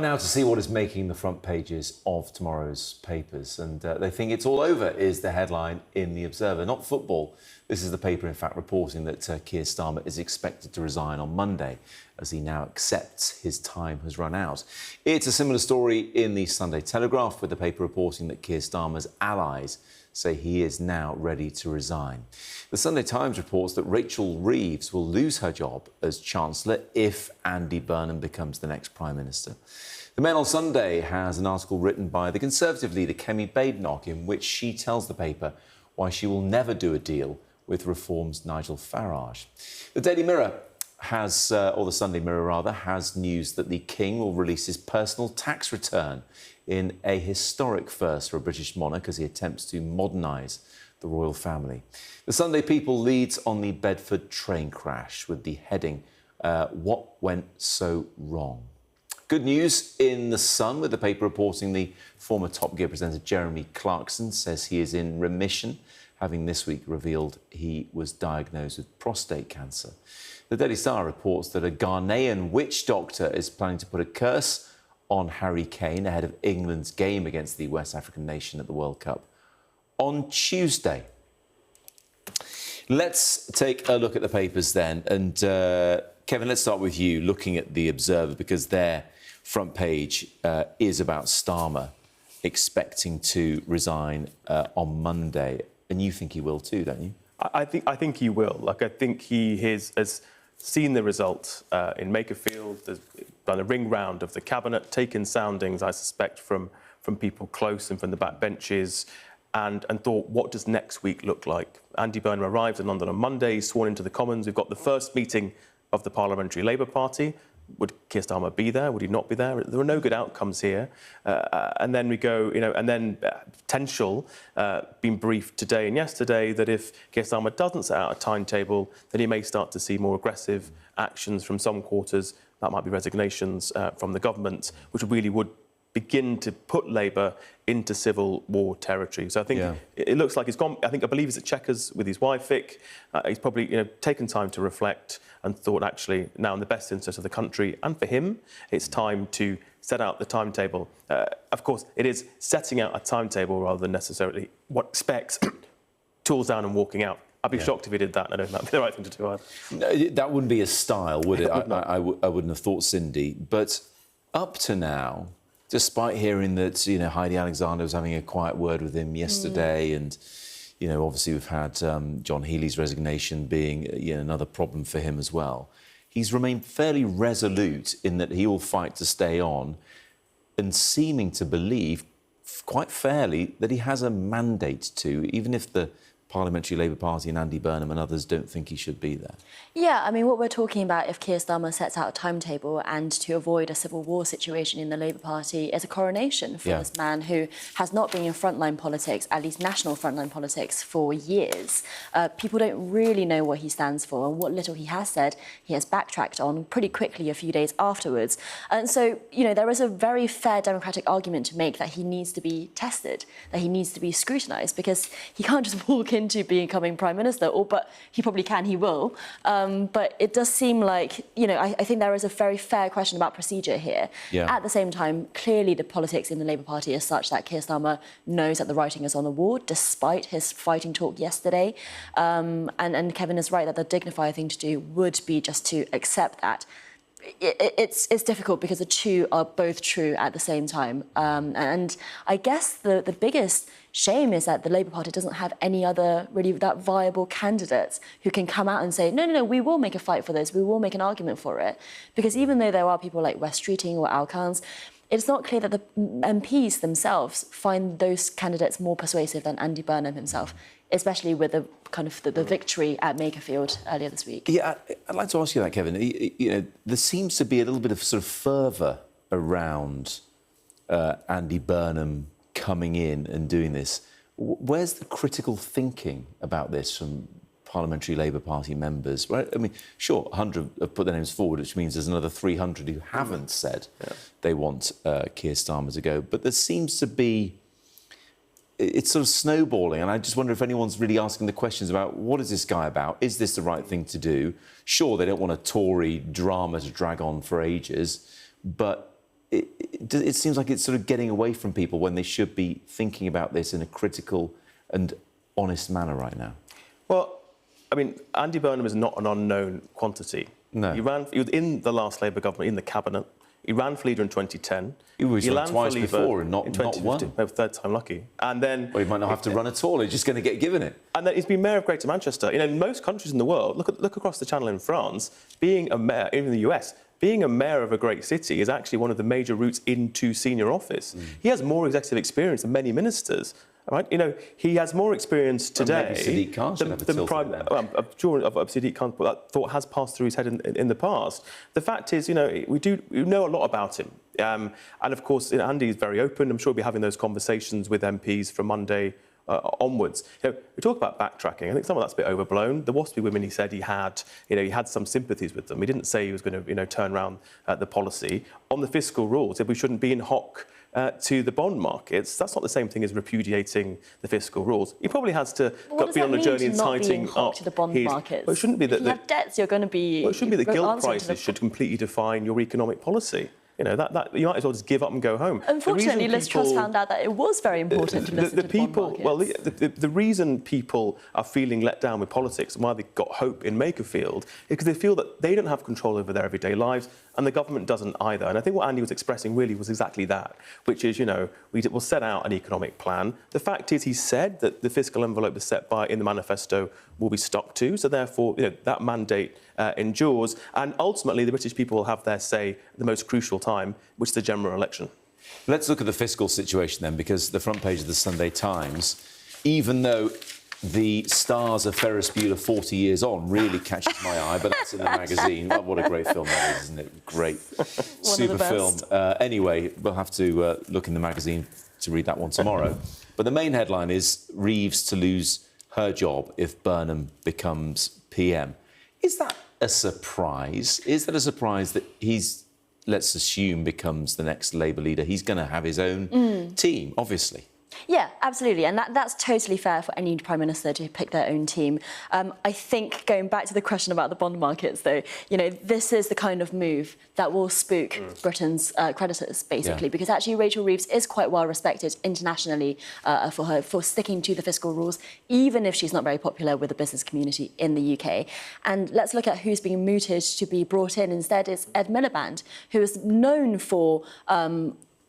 Now to see what is making the front pages of tomorrow's papers, and they think it's all over, is the headline in The Observer. Not football. This is the paper, in fact, reporting that Keir Starmer is expected to resign on Monday as he now accepts his time has run out. It's a similar story in the Sunday Telegraph, with the paper reporting that Keir Starmer's allies say he is now ready to resign. The Sunday Times reports that Rachel Reeves will lose her job as Chancellor if Andy Burnham becomes the next Prime Minister. The Mail on Sunday has an article written by the Conservative leader Kemi Badenoch in which she tells the paper why she will never do a deal with Reform's Nigel Farage. The Daily Mirror has, or the Sunday Mirror rather, has news that the King will release his personal tax return in a historic first for a British monarch as he attempts to modernise the royal family. The Sunday People leads on the Bedford train crash with the heading, What Went So Wrong? Good news in The Sun, with the paper reporting the former Top Gear presenter Jeremy Clarkson says he is in remission, having this week revealed he was diagnosed with prostate cancer. The Daily Star reports that a Ghanaian witch doctor is planning to put a curse on Harry Kane ahead of England's game against the West African nation at the World Cup on Tuesday. Let's take a look at the papers then. And Kevin, let's start with you, looking at The Observer, because their front page is about Starmer expecting to resign on Monday. And you think he will too, don't you? I think he will. I think he has seen the results in Makerfield. There's done a ring round of the cabinet, taken soundings, I suspect, from people close and from the back benches, and thought, what does next week look like? Andy Burnham arrives in London on Monday, sworn into the Commons. We've got the first meeting of the Parliamentary Labour Party. Would Keir Starmer be there? Would he not be there? There are no good outcomes here. And then we go, and then potential, being briefed today and yesterday, that if Keir Starmer doesn't set out a timetable, then he may start to see more aggressive actions from some quarters. That might be resignations from the government, which really would begin to put Labour into civil war territory. So I think it looks like he's gone. I believe he's at Chequers with his wife, Vic. He's probably taken time to reflect and thought, actually, now in the best interest of the country and for him, it's time to set out the timetable. Of course, it is setting out a timetable rather than necessarily what expects tools down and walking out. I'd be shocked if he did that, and I don't think that'd be the right thing to do either. No, that wouldn't be his style, would it? I wouldn't have thought, Cindy. But up to now, despite hearing that, Heidi Alexander was having a quiet word with him yesterday, and, obviously we've had John Healey's resignation being another problem for him as well, he's remained fairly resolute in that he will fight to stay on, and seeming to believe, quite fairly, that he has a mandate to, even if the Parliamentary Labour Party and Andy Burnham and others don't think he should be there. Yeah, what we're talking about, if Keir Starmer sets out a timetable and to avoid a civil war situation in the Labour Party, is a coronation for this man who has not been in frontline politics, at least national frontline politics, for years. People don't really know what he stands for, and what little he has said, he has backtracked on pretty quickly a few days afterwards. And so, there is a very fair democratic argument to make that he needs to be tested, that he needs to be scrutinised, because he can't just walk into becoming Prime Minister, but he probably can, he will. But it does seem like, I think there is a very fair question about procedure here. At the same time, clearly the politics in the Labour Party is such that Keir Starmer knows that the writing is on the wall, despite his fighting talk yesterday. And Kevin is right that the dignified thing to do would be just to accept that. It's difficult because the two are both true at the same time. And I guess the biggest shame is that the Labour Party doesn't have any other really that viable candidates who can come out and say, no, we will make a fight for this, we will make an argument for it. Because even though there are people like Wes Streeting or Al Khan's, it's not clear that the MPs themselves find those candidates more persuasive than Andy Burnham himself, especially with the victory at Makerfield earlier this week. Yeah, I'd like to ask you that, Kevin. There seems to be a little bit of sort of fervour around Andy Burnham coming in and doing this. Where's the critical thinking about this from Parliamentary Labour Party members? Right? Sure, 100 have put their names forward, which means there's another 300 who haven't said they want Keir Starmer to go. But there seems to be... It's sort of snowballing, and I just wonder if anyone's really asking the questions about what is this guy about? Is this the right thing to do? Sure, they don't want a Tory drama to drag on for ages, but it seems like it's sort of getting away from people when they should be thinking about this in a critical and honest manner right now. Well, I mean, Andy Burnham is not an unknown quantity. No. He was in the last Labour government, in the cabinet. He ran for leader in 2010. He was ran twice for leader before and not one. No, third time lucky. And then... Well, he might not have to run at all. He's just going to get given it. And then he's been mayor of Greater Manchester. You know, in most countries in the world, look across the channel in France, being a mayor, even in the US, being a mayor of a great city is actually one of the major routes into senior office. He has more executive experience than many ministers. Right, you know, he has more experience today. Maybe Sadiq Khan should have a tilt on that. Sadiq Khan, that thought has passed through his head in the past. The fact is, you know, we know a lot about him, and of course, you know, Andy is very open. I'm sure we'll be having those conversations with MPs from Monday onwards. You know, we talk about backtracking. I think some of that's a bit overblown. The WASPy women, he said he had some sympathies with them. He didn't say he was going to, you know, turn around the policy on the fiscal rules. Said we shouldn't be in hock to the bond markets. That's not the same thing as repudiating the fiscal rules. He probably has to be on a journey in tightening up to the bond markets. Well, it shouldn't be that if you have debts, you're going to be. Well, it shouldn't be that gilt prices should completely define your economic policy. You know, that you might as well just give up and go home. Unfortunately, Liz Truss found out that it was very important to listen to the bond markets. Well, the reason people are feeling let down with politics and why they've got hope in Makerfield is because they feel that they don't have control over their everyday lives and the government doesn't either. And I think what Andy was expressing really was exactly that, which is, you know, we'll set out an economic plan. The fact is, he said that the fiscal envelope was set by in the manifesto will be stuck to, so therefore, you know, that mandate endures, and ultimately the British people will have their say at the most crucial time, which is the general election. Let's look at the fiscal situation then, because the front page of the Sunday Times, even though the stars of Ferris Bueller 40 years on really catches my eye, but that's in the magazine. Oh, what a great film that is, isn't it? Great. Super film. Anyway, we'll have to look in the magazine to read that one tomorrow. But the main headline is Reeves to lose her job if Burnham becomes PM. Is that a surprise? Is that a surprise that he's, let's assume, becomes the next Labour leader? He's going to have his own team, obviously. Yeah, absolutely. And that's totally fair for any Prime Minister to pick their own team. I think, going back to the question about the bond markets, though, you know, this is the kind of move that will spook Britain's creditors, basically, because actually Rachel Reeves is quite well respected internationally for sticking to the fiscal rules, even if she's not very popular with the business community in the UK. And let's look at who's being mooted to be brought in instead. It's Ed Miliband, who is known for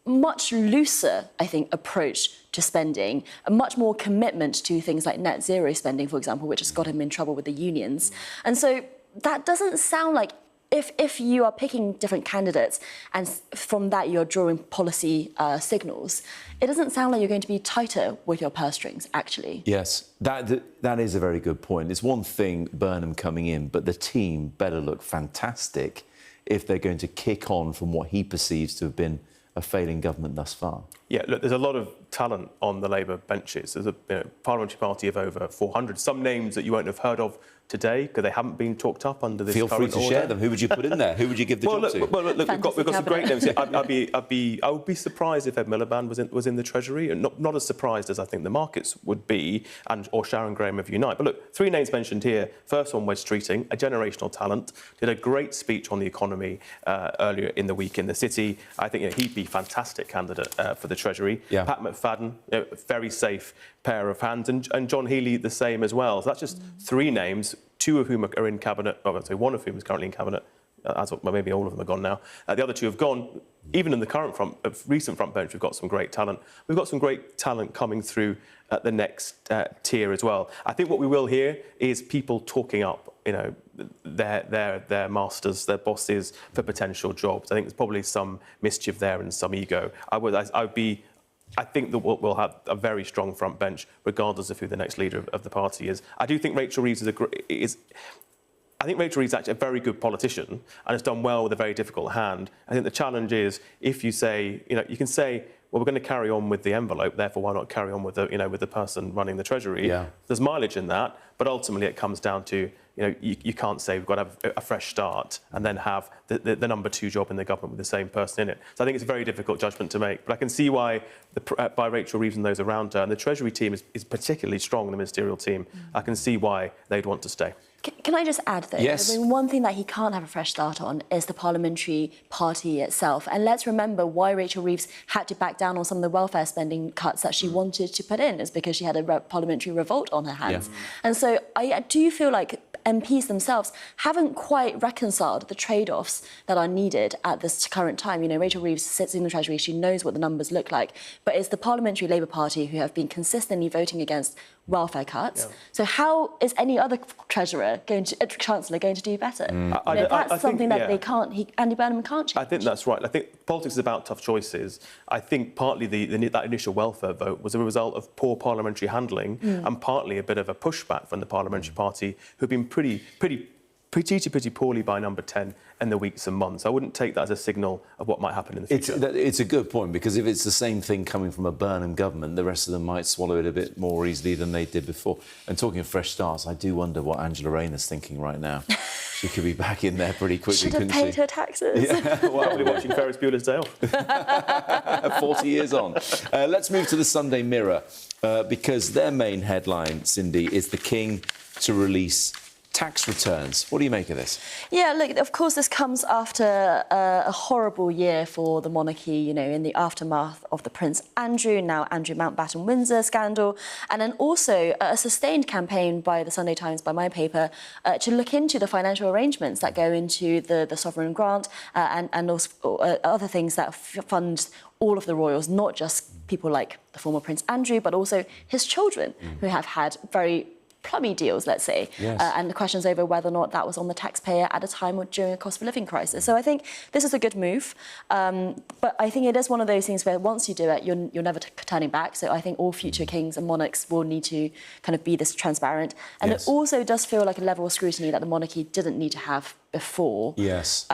much looser, I think, approach to spending, a much more commitment to things like net zero spending, for example, which has got him in trouble with the unions. And so that doesn't sound like, if you are picking different candidates and from that you're drawing policy signals, it doesn't sound like you're going to be tighter with your purse strings, actually. Yes, that is a very good point. It's one thing, Burnham coming in, but the team better look fantastic if they're going to kick on from what he perceives to have been a failing government thus far. Yeah, look, there's a lot of talent on the Labour benches. There's a parliamentary party of over 400. Some names that you won't have heard of today because they haven't been talked up under this current order. Feel free to share them. Who would you put in there? Who would you give the job to? Well, look, we've got some great names. I would be surprised if Ed Miliband was in the Treasury, and not as surprised as I think the markets would be, or Sharon Graham of Unite. But look, three names mentioned here. First one, Wes Streeting, a generational talent, did a great speech on the economy earlier in the week in the City. I think he'd be a fantastic candidate for the Treasury. Yeah. Pat McFadden, very safe pair of hands, and John Healey the same as well. So that's just three names, two of whom are in cabinet. Oh, I'd say one of whom is currently in cabinet. Maybe all of them are gone now. The other two have gone. Even in the current recent front bench, we've got some great talent. We've got some great talent coming through at the next tier as well. I think what we will hear is people talking up, their masters, their bosses for potential jobs. I think there's probably some mischief there and some ego. I think that we'll have a very strong front bench, regardless of who the next leader of the party is. I do think Rachel Reeves is actually a very good politician and has done well with a very difficult hand. I think the challenge is if you say, you can say, well, we're going to carry on with the envelope, therefore why not carry on with the person running the Treasury? Yeah. There's mileage in that, but ultimately it comes down to, you can't say we've got to have a fresh start and then have the number two job in the government with the same person in it. So I think it's a very difficult judgment to make. But I can see why, by Rachel Reeves and those around her, and the Treasury team is particularly strong, the ministerial team, I can see why they'd want to stay. Can I just add, though? Yes. I mean, one thing that he can't have a fresh start on is the parliamentary party itself. And let's remember why Rachel Reeves had to back down on some of the welfare spending cuts that she wanted to put in, is because she had a parliamentary revolt on her hands. Yeah. And so I do feel like MPs themselves haven't quite reconciled the trade-offs that are needed at this current time. You know, Rachel Reeves sits in the Treasury, she knows what the numbers look like, but it's the Parliamentary Labour Party who have been consistently voting against welfare cuts. Yeah. So how is any other Chancellor going to do better? That's something that they can't. Andy Burnham can't change. I think that's right. I think politics is about tough choices. I think partly that initial welfare vote was a result of poor parliamentary handling and partly a bit of a pushback from the Parliamentary Party, who've been pretty poorly by number 10 in the weeks and months. I wouldn't take that as a signal of what might happen in the future. It's a good point, because if it's the same thing coming from a Burnham government, the rest of them might swallow it a bit more easily than they did before. And talking of fresh starts, I do wonder what Angela Rayner's thinking right now. She could be back in there pretty quickly, Should have paid her taxes. Yeah, well, probably watching Ferris Bueller's Day Off. 40 years on. Let's move to the Sunday Mirror, because their main headline, Cindy, is the King to release tax returns. What do you make of this? Yeah, look, of course, this comes after a horrible year for the monarchy, you know, in the aftermath of the Prince Andrew, now Andrew Mountbatten-Windsor scandal, and then also a sustained campaign by the Sunday Times, by my paper, to look into the financial arrangements that go into the sovereign grant and also other things that fund all of the royals, not just people like the former Prince Andrew, but also his children, who have had very plummy deals, let's say, yes. And the questions over whether or not that was on the taxpayer at a time or during a cost of living crisis. So I think this is a good move, but I think it is one of those things where once you do it, you're never turning back. So I think all future kings and monarchs will need to kind of be this transparent. And yes. It also does feel like a level of scrutiny that the monarchy didn't need to have before. Yes.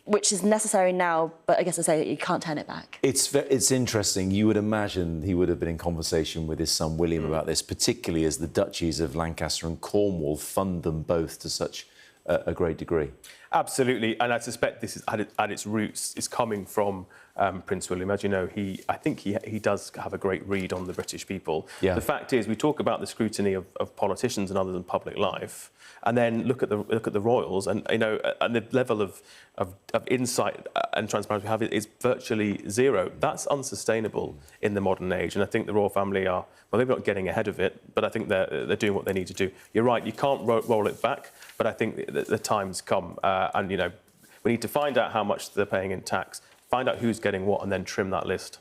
Which is necessary now, but I guess I say you can't turn it back. It's interesting. You would imagine he would have been in conversation with his son William about this, particularly as the duchies of Lancaster and Cornwall fund them both to such a great degree. Absolutely, and I suspect this is at its roots is coming from Prince William. As you know, I think he does have a great read on the British people. Yeah. The fact is, we talk about the scrutiny of politicians and others in public life, and then look at the royals, and you know, and the level of insight and transparency we have is virtually zero. That's unsustainable in the modern age, and I think the royal family are, well, they're not getting ahead of it, but I think they're doing what they need to do. You're right, you can't roll it back, but I think the time's come, and you know, we need to find out how much they're paying in tax, find out who's getting what, and then trim that list.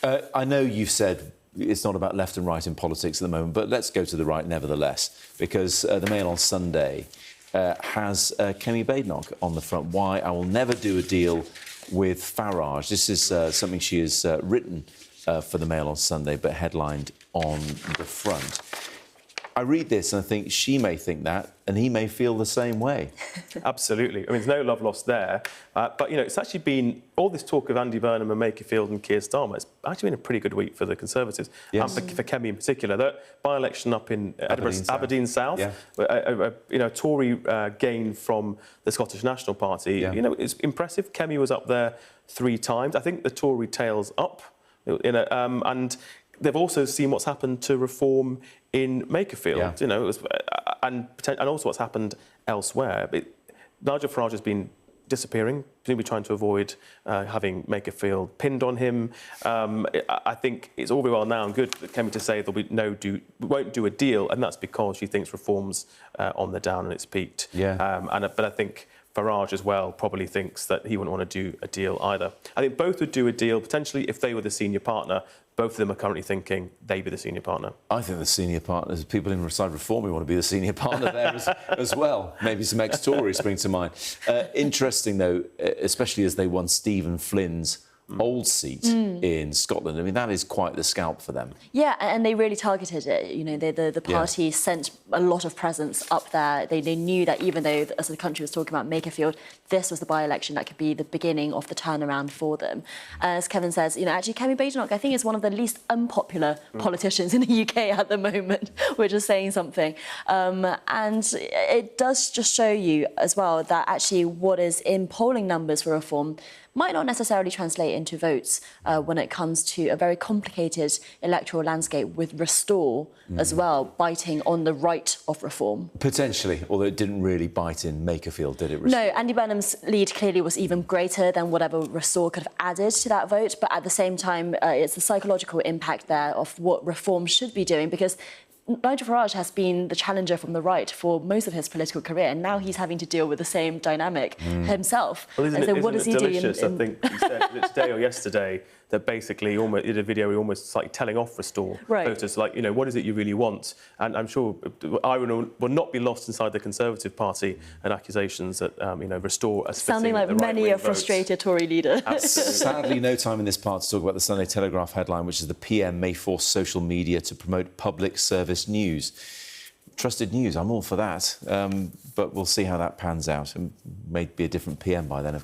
I know you've said it's not about left and right in politics at the moment, but let's go to the right nevertheless, because the Mail on Sunday has Kemi Badenoch on the front. Why I will never do a deal with Farage. This is something she has written for the Mail on Sunday, but headlined on the front. I read this and I think she may think that, and he may feel the same way. Absolutely. I mean, there's no love lost there. But, you know, it's actually been all this talk of Andy Burnham and Makerfield and Keir Starmer. It's actually been a pretty good week for the Conservatives, yes. And for Kemi in particular. The by-election up in Aberdeen South, yeah. You know, a Tory gain from the Scottish National Party. Yeah. You know, it's impressive. Kemi was up there 3 times. I think the Tory tail's up, and they've also seen what's happened to reform in Makerfield, yeah. You know, and also what's happened elsewhere. But Nigel Farage has been disappearing, presumably trying to avoid having Makerfield pinned on him. I think it's all very well now and good for Kemi to say we won't do a deal, and that's because she thinks reform's on the down and it's peaked. Yeah. But I think Farage as well probably thinks that he wouldn't want to do a deal either. I think both would do a deal potentially if they were the senior partner. Both of them are currently thinking they'd be the senior partner. I think the senior partners, people in Side Reform, who want to be the senior partner there as well. Maybe some ex-Tories spring to mind. Interesting, though, especially as they won Stephen Flynn's old seat in Scotland. I mean, that is quite the scalp for them. Yeah, and they really targeted it. You know, the party sent a lot of presence up there. They knew that even though, as the country was talking about Makerfield, this was the by-election that could be the beginning of the turnaround for them. As Kevin says, you know, actually, Kemi Badenoch, I think, is one of the least unpopular politicians in the UK at the moment, which is saying something. And it does just show you as well that actually what is in polling numbers for reform might not necessarily translate into votes when it comes to a very complicated electoral landscape with Restore as well, biting on the right of reform. Potentially, although it didn't really bite in Makerfield, did it? No, Andy Burnham's lead clearly was even greater than whatever Restore could have added to that vote, but at the same time, it's the psychological impact there of what reform should be doing, because Nigel Farage has been the challenger from the right for most of his political career, and now he's having to deal with the same dynamic himself. Well, isn't what does he delicious? do? I think he said today or yesterday that basically almost did a video almost like telling off Restore voters, like, you know, what is it you really want? And I'm sure irony will not be lost inside the Conservative Party and accusations that, you know, Restore are sounding like many a frustrated Tory leader. Sadly, no time in this part to talk about the Sunday Telegraph headline, which is the PM may force social media to promote public service news. Trusted news, I'm all for that, but we'll see how that pans out. And may be a different PM by then, of